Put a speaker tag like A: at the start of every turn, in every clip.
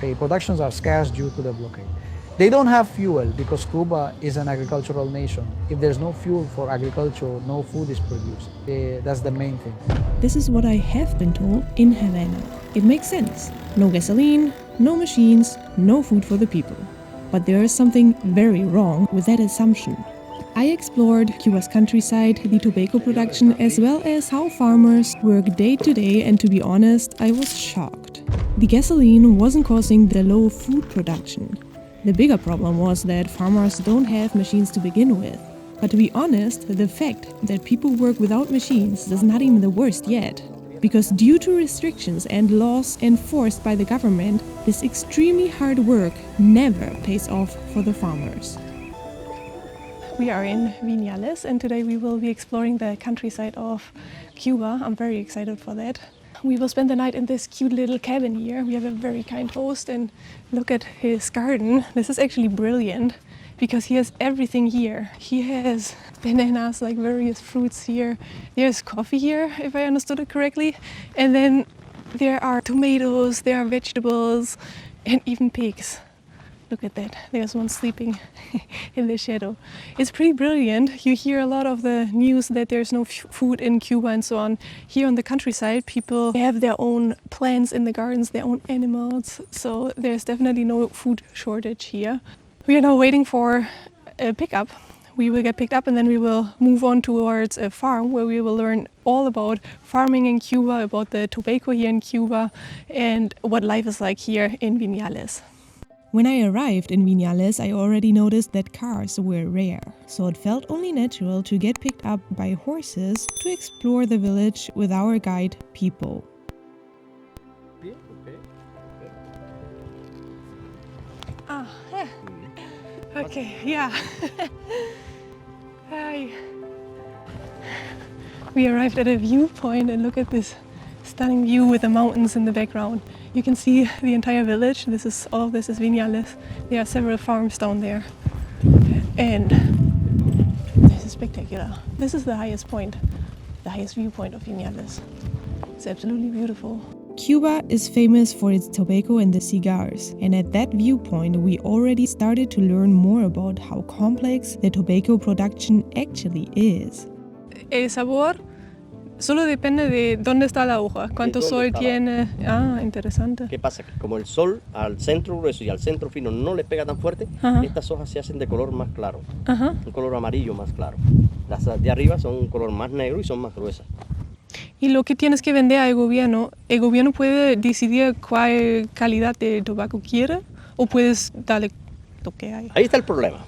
A: Okay, productions are scarce due to the blockade. They don't have fuel because Cuba is an agricultural nation. If there's no fuel for agriculture, no food is produced. That's the main thing.
B: This is what I have been told in Havana. It makes sense. No gasoline, no machines, no food for the people. But there is something very wrong with that assumption. I explored Cuba's countryside, the tobacco production, as well as how farmers work day to day, and to be honest, I was shocked. The gasoline wasn't causing the low food production. The bigger problem was that farmers don't have machines to begin with. But to be honest, the fact that people work without machines is not even the worst yet. Because due to restrictions and laws enforced by the government, this extremely hard work never pays off for the farmers. We are in Viñales, and today we will be exploring the countryside of Cuba. I'm very excited for that. We will spend the night in this cute little cabin here. We have a very kind host, and look at his garden. This is actually brilliant because he has everything here. He has bananas, like various fruits here. There's coffee here, if I understood it correctly. And then there are tomatoes, there are vegetables, and even pigs. Look at that, there's one sleeping in the shadow. It's pretty brilliant. You hear a lot of the news that there's no food in Cuba and so on. Here on the countryside, people have their own plants in the gardens, their own animals. So there's definitely no food shortage here. We are now waiting for a pickup. We will get picked up and then we will move on towards a farm where we will learn all about farming in Cuba, about the tobacco here in Cuba, and what life is like here in Viñales. When I arrived in Viñales, I already noticed that cars were rare, so it felt only natural to get picked up by horses to explore the village with our guide, Pipo. Okay, yeah. Hi. We arrived at a viewpoint and look at this stunning view with the mountains in the background. You can see the entire village. All of this is Viñales. There are several farms down there. And this is spectacular. This is the highest point, the highest viewpoint of Viñales. It's absolutely beautiful. Cuba is famous for its tobacco and the cigars. And at that viewpoint, we already started to learn more about how complex the tobacco production actually is. El sabor solo depende de dónde está la hoja, cuánto sol tiene. Ah, interesante.
C: ¿Qué pasa? Que como el sol al centro grueso y al centro fino no le pega tan fuerte, estas hojas se hacen de color más claro, un color amarillo más claro. Las de arriba son un color más negro y son más gruesas.
B: Y lo que tienes que vender al gobierno, ¿el gobierno puede decidir cuál calidad de tabaco quiere o puedes darle lo que hay?
C: Ahí está el problema,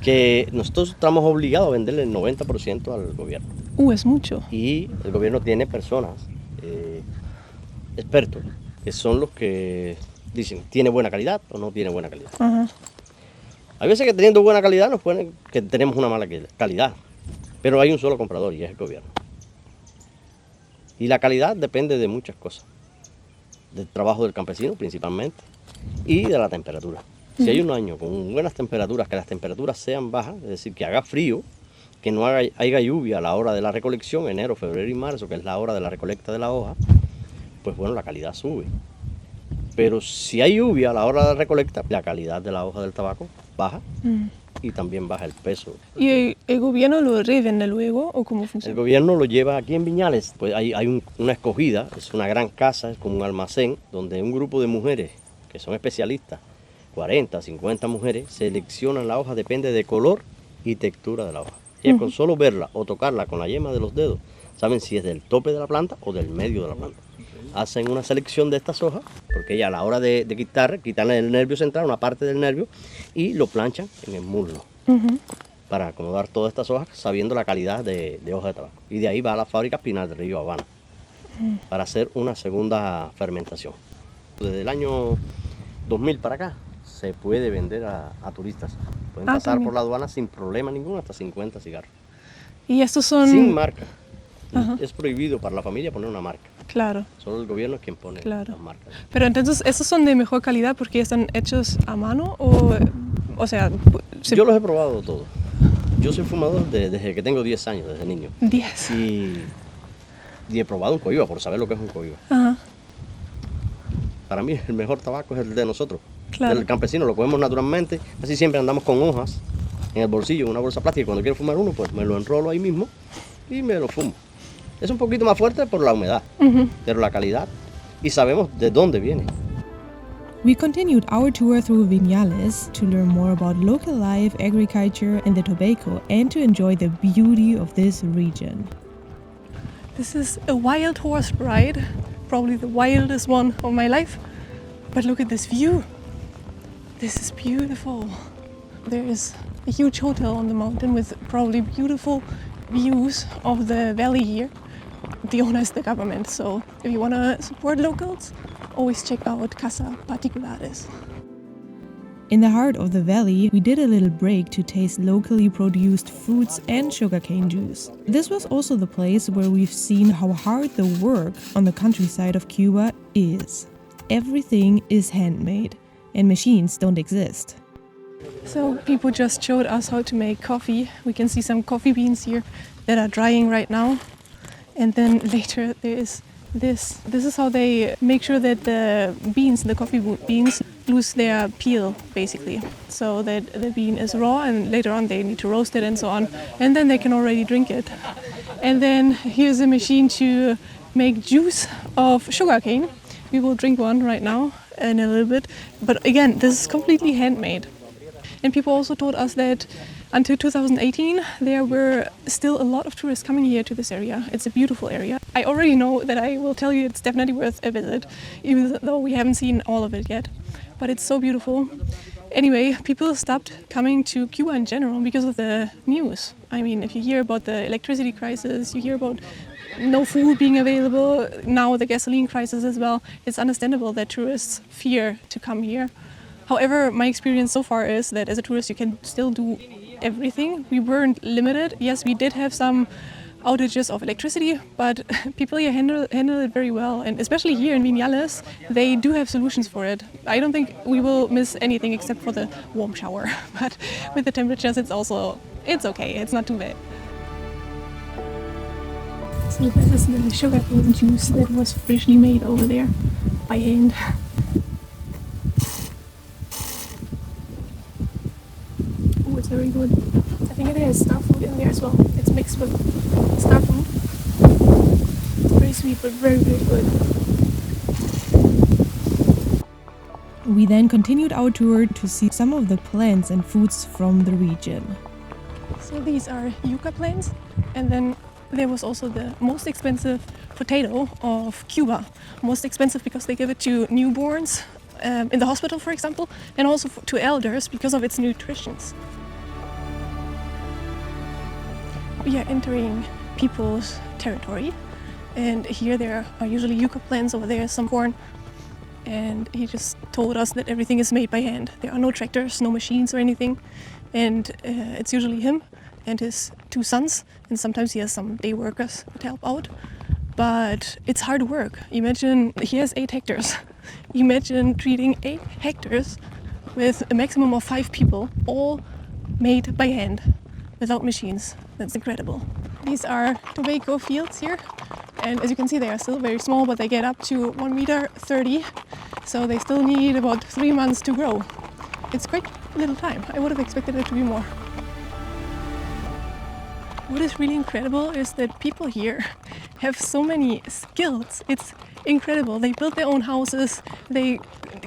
C: que nosotros estamos obligados a venderle el 90% al gobierno.
B: Es mucho.
C: Y el gobierno tiene personas, expertos, que son los que dicen, ¿tiene buena calidad o no tiene buena calidad? Hay veces que teniendo buena calidad nos ponen que tenemos una mala calidad, pero hay un solo comprador y es el gobierno. Y la calidad depende de muchas cosas, del trabajo del campesino principalmente y de la temperatura. Si hay un año con buenas temperaturas, que las temperaturas sean bajas, es decir, que haga frío, que no haya lluvia a la hora de la recolección, enero, febrero y marzo, que es la hora de la recolecta de la hoja, pues bueno, la calidad sube. Pero si hay lluvia a la hora de la recolecta, la calidad de la hoja del tabaco baja y también baja el peso.
B: ¿Y el gobierno lo revende luego o cómo funciona?
C: El gobierno lo lleva aquí en Viñales, pues hay una escogida, es una gran casa, es como un almacén, donde un grupo de mujeres que son especialistas, 40, 50 mujeres, seleccionan la hoja, depende de color y textura de la hoja. Ellas con solo verla o tocarla con la yema de los dedos, saben si es del tope de la planta o del medio de la planta. Hacen una selección de estas hojas, porque ellas a la hora de quitan el nervio central, una parte del nervio, y lo planchan en el muslo, para acomodar todas estas hojas, sabiendo la calidad de hoja de tabaco. Y de ahí va a la fábrica Pinal de Río Habana, para hacer una segunda fermentación. Desde el año 2000 para acá, se puede vender a turistas. Pueden pasar por la aduana sin problema ninguno, hasta 50 cigarros.
B: ¿Y estos son...?
C: Sin marca. Es prohibido para la familia poner una marca.
B: Claro.
C: Solo el gobierno es quien pone las marcas.
B: Pero entonces, ¿estos son de mejor calidad porque están hechos a mano? O sea...
C: Yo los he probado todos. Yo soy fumador desde que tengo 10 años, desde niño.
B: 10.
C: Y he probado un coiba, por saber lo que es un coiba. Para mí el mejor tabaco es el de nosotros,
D: Claro.
C: del campesino, lo comemos naturalmente. Así siempre andamos con hojas en el bolsillo, en una bolsa plástica, y cuando quiero fumar uno, pues me lo enrolo ahí mismo y me lo fumo. Es un poquito más fuerte por la humedad, pero la calidad, y sabemos de dónde viene.
B: We continued our tour through Viñales to learn more about local life, agriculture, and the tobacco, and to enjoy the beauty of this region.
D: This is a wild horse ride, probably the wildest one of my life. But look at this view. This is beautiful. There is a huge hotel on the mountain with probably beautiful views of the valley here. The owner is the government, so if you want to support locals, always check out Casa Particulares.
B: In the heart of the valley, we did a little break to taste locally produced fruits and sugarcane juice. This was also the place where we've seen how hard the work on the countryside of Cuba is. Everything is handmade, and machines don't exist.
D: So people just showed us how to make coffee. We can see some coffee beans here that are drying right now. And then later there is this. This is how they make sure that the beans, the coffee beans, lose their peel, basically. So that the bean is raw, and later on they need to roast it and so on. And then they can already drink it. And then here's a machine to make juice of sugarcane. We will drink one right now in a little bit. But again, this is completely handmade. And people also told us that until 2018, there were still a lot of tourists coming here to this area. It's a beautiful area. I already know that I will tell you it's definitely worth a visit, even though we haven't seen all of it yet. But it's so beautiful. Anyway, people stopped coming to Cuba in general because of the news. I mean, if you hear about the electricity crisis, you hear about no food being available, now the gasoline crisis as well, it's understandable that tourists fear to come here. However, my experience so far is that as a tourist you can still do everything. We weren't limited. Yes, we did have some outages of electricity, but people here handle it very well. And especially here in Viñales, they do have solutions for it. I don't think we will miss anything except for the warm shower. But with the temperatures, it's okay. It's not too bad. So this is the sugarcane juice that was freshly made over there by hand. Oh, it's very good. I think it has star fruit in there as well. It's mixed with star fruit. It's very sweet, but very, very good.
B: We then continued our tour to see some of the plants and fruits from the region.
D: So these are yucca plants, and then there was also the most expensive potato of Cuba. Most expensive because they give it to newborns in the hospital, for example, and also to elders because of its nutrition. We are entering people's territory, and here there are usually yucca plants, over there some corn, and he just told us that everything is made by hand. There are no tractors, no machines or anything, and it's usually him and his 2 sons, and sometimes he has some day workers that help out. But it's hard work. Imagine he has 8 hectares. Imagine treating 8 hectares with a maximum of 5 people, all made by hand, without machines. That's incredible. These are tobacco fields here, and as you can see, they are still very small, but they get up to 1.30 meters, so they still need about 3 months to grow. It's quite little time. I would have expected it to be more. What is really incredible is that people here have so many skills. It's incredible. They build their own houses. They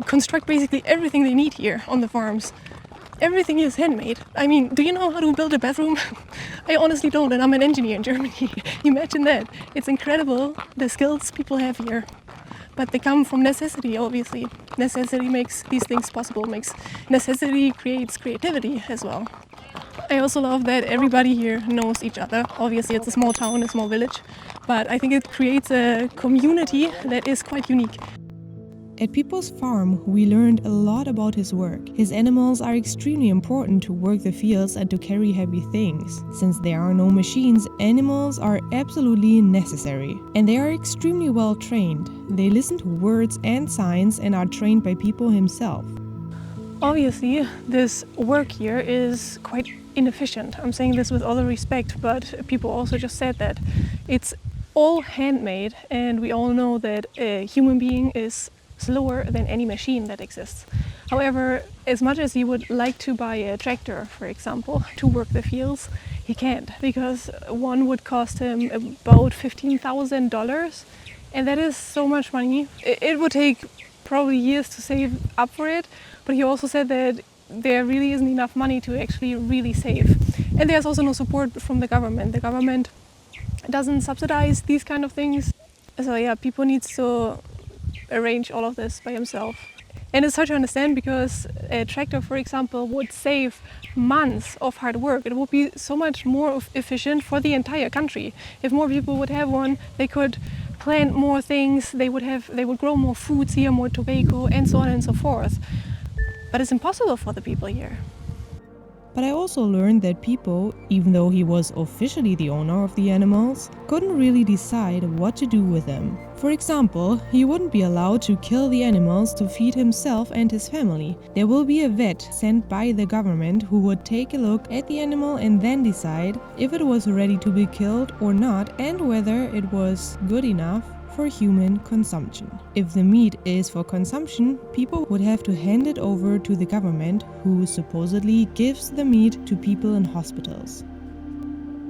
D: construct basically everything they need here on the farms. Everything is handmade. I mean, do you know how to build a bathroom? I honestly don't, and I'm an engineer in Germany. Imagine that. It's incredible, the skills people have here. But they come from necessity, obviously. Necessity makes these things possible, necessity creates creativity as well. I also love that everybody here knows each other. Obviously, it's a small town, a small village, but I think it creates a community that is quite unique.
B: At Pipo's farm, we learned a lot about his work. His animals are extremely important to work the fields and to carry heavy things. Since there are no machines, animals are absolutely necessary. And they are extremely well trained. They listen to words and signs and are trained by Pipo himself.
D: Obviously, this work here is quite inefficient. I'm saying this with all the respect, but people also just said that. It's all handmade, and we all know that a human being is slower than any machine that exists. However, as much as he would like to buy a tractor, for example, to work the fields, he can't, because one would cost him about $15,000, and that is so much money. It would take probably years to save up for it, but he also said that there really isn't enough money to actually really save. And there's also no support from the government. The government doesn't subsidize these kind of things. So yeah, people need to arrange all of this by himself. And it's hard to understand because a tractor, for example, would save months of hard work. It would be so much more efficient for the entire country. If more people would have one, they could plant more things, they would grow more foods here, more tobacco, and so on and so forth. But it's impossible for the people here.
B: But I also learned that people, even though he was officially the owner of the animals, couldn't really decide what to do with them. For example, he wouldn't be allowed to kill the animals to feed himself and his family. There will be a vet sent by the government who would take a look at the animal and then decide if it was ready to be killed or not and whether it was good enough for human consumption. If the meat is for consumption, people would have to hand it over to the government, who supposedly gives the meat to people in hospitals.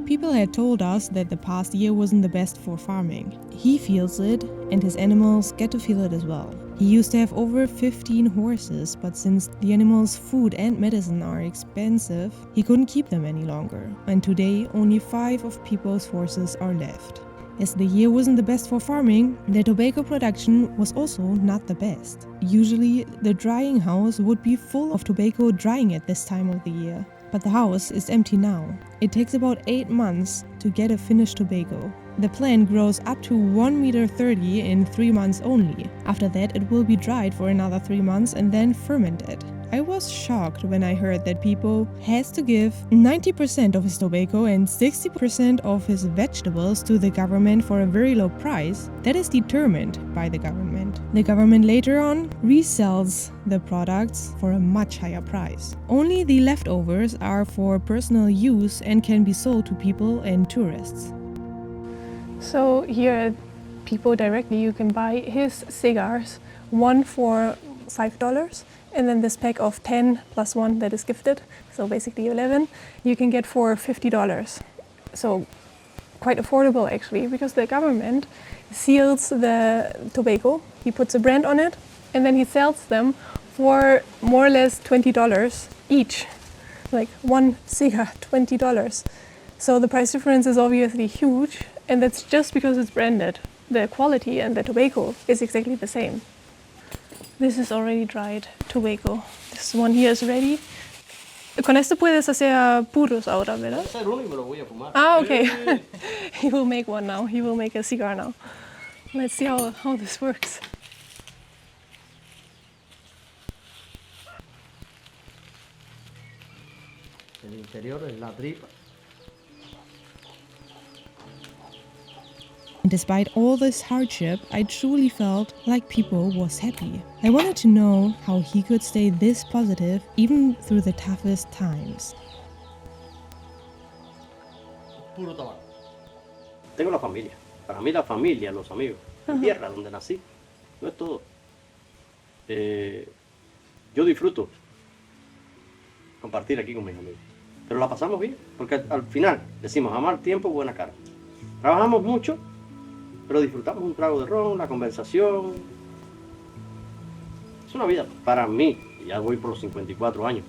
B: People had told us that the past year wasn't the best for farming. He feels it, and his animals get to feel it as well. He used to have over 15 horses, but since the animals' food and medicine are expensive, he couldn't keep them any longer. And today, only 5 of people's horses are left. As the year wasn't the best for farming, the tobacco production was also not the best. Usually, the drying house would be full of tobacco drying at this time of the year. But the house is empty now. It takes about 8 months to get a finished tobacco. The plant grows up to 1.30 meters in 3 months only. After that, it will be dried for another 3 months and then fermented. I was shocked when I heard that people has to give 90% of his tobacco and 60% of his vegetables to the government for a very low price that is determined by the government. The government later on resells the products for a much higher price. Only the leftovers are for personal use and can be sold to people and tourists.
D: So here, people directly, you can buy his cigars, one for $5, and then this pack of 10 plus one that is gifted, so basically 11, you can get for $50. So quite affordable actually, because the government seals the tobacco, he puts a brand on it, and then he sells them for more or less $20 each. Like one cigar, $20. So the price difference is obviously huge, and that's just because it's branded. The quality and the tobacco is exactly the same. This is already dried tobacco. This one here is ready. Con este puedes hacer puros ahora, ¿verdad?
C: Ese es el único que lo voy a fumar.
D: Ah, okay. He will make one now. He will make a cigar now. Let's see how this works.
C: El interior es la tripa.
B: Despite all this hardship, I truly felt like people was happy. I wanted to know how he could stay this positive even through the toughest times.
C: Puro tabaco. Tengo la familia. Para mí la familia, los amigos. La tierra donde nací. No es todo. Yo disfruto compartir aquí con mis amigos. Pero la pasamos bien, porque al final decimos amar tiempo, buena cara. Trabajamos mucho, pero disfrutamos un trago de ron, la conversación. Es una vida para mí, y ya voy por los 54 años.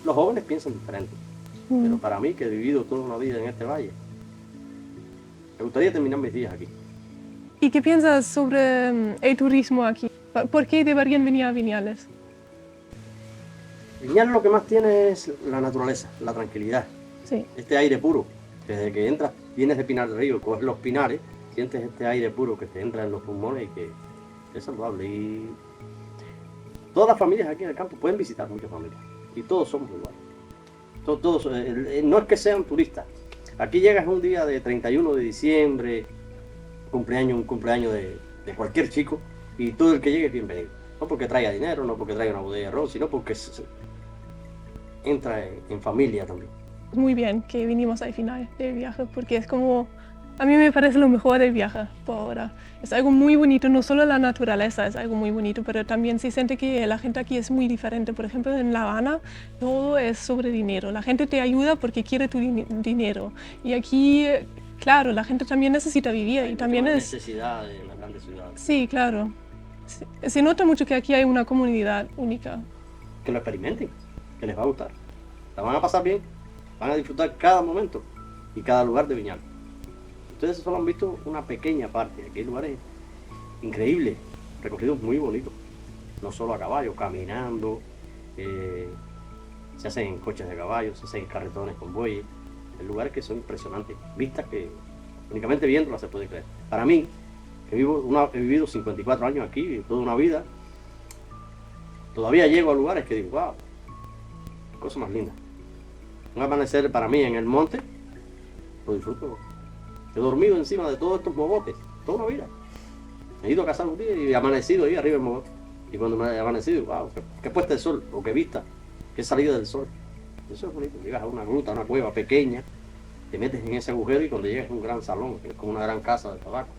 C: Los jóvenes piensan diferente, pero para mí, que he vivido toda una vida en este valle, me gustaría terminar mis días aquí.
D: ¿Y qué piensas sobre el turismo aquí? ¿Por qué deberían venir a Viñales?
C: Viñales lo que más tiene es la naturaleza, la tranquilidad,
D: Sí.
C: este aire puro. Desde que entras, vienes de Pinar del Río, coges los pinares, sientes este aire puro que te entra en los pulmones y que es saludable. Y todas las familias aquí en el campo pueden visitar muchas familias y todos somos iguales. Todos, no es que sean turistas. Aquí llegas un día de 31 de diciembre, un cumpleaños de cualquier chico, y todo el que llegue es bienvenido. No porque traiga dinero, no porque traiga una botella de ron, sino porque entra en familia también.
D: Muy bien que vinimos al final del viaje, porque es como A mí me parece lo mejor del viaje por ahora. Es algo muy bonito, no solo la naturaleza es algo muy bonito, pero también se siente que la gente aquí es muy diferente. Por ejemplo, en La Habana todo es sobre dinero. La gente te ayuda porque quiere tu dinero. Y aquí, claro, la gente también necesita vivir y también es...
C: necesidad de las grandes ciudades.
D: Sí, claro. Se nota mucho que aquí hay una comunidad única.
C: Que lo experimenten, que les va a gustar. La van a pasar bien, van a disfrutar cada momento y cada lugar de Viñales. Ustedes solo han visto una pequeña parte. Aquí hay lugares increíbles, recorridos muy bonitos. No solo a caballo, caminando, se hacen en coches de caballo, se hacen en carretones con bueyes. Hay lugares que son impresionantes, vistas que únicamente viéndolas se puede creer. Para mí, que he vivido 54 años aquí, toda una vida, todavía llego a lugares que digo, wow, qué cosa más linda. Un amanecer para mí en el monte, lo disfruto. He dormido encima de todos estos mogotes, toda una vida. Me he ido a cazar un día y he amanecido ahí arriba del mogote. Y cuando me he amanecido, wow, qué puesta de sol, o qué vista, qué salida del sol. Eso es bonito. Llegas a una gruta, a una cueva pequeña, te metes en ese agujero y cuando llegas a un gran salón, que es como una gran casa de tabaco.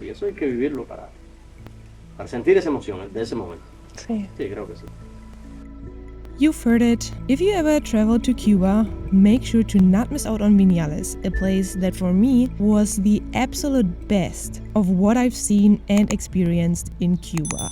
C: Y eso hay que vivirlo para sentir esa emoción de ese momento.
D: Sí.
C: Sí, creo que sí.
B: You've heard it. If you ever travel to Cuba, make sure to not miss out on Viñales, a place that for me was the absolute best of what I've seen and experienced in Cuba.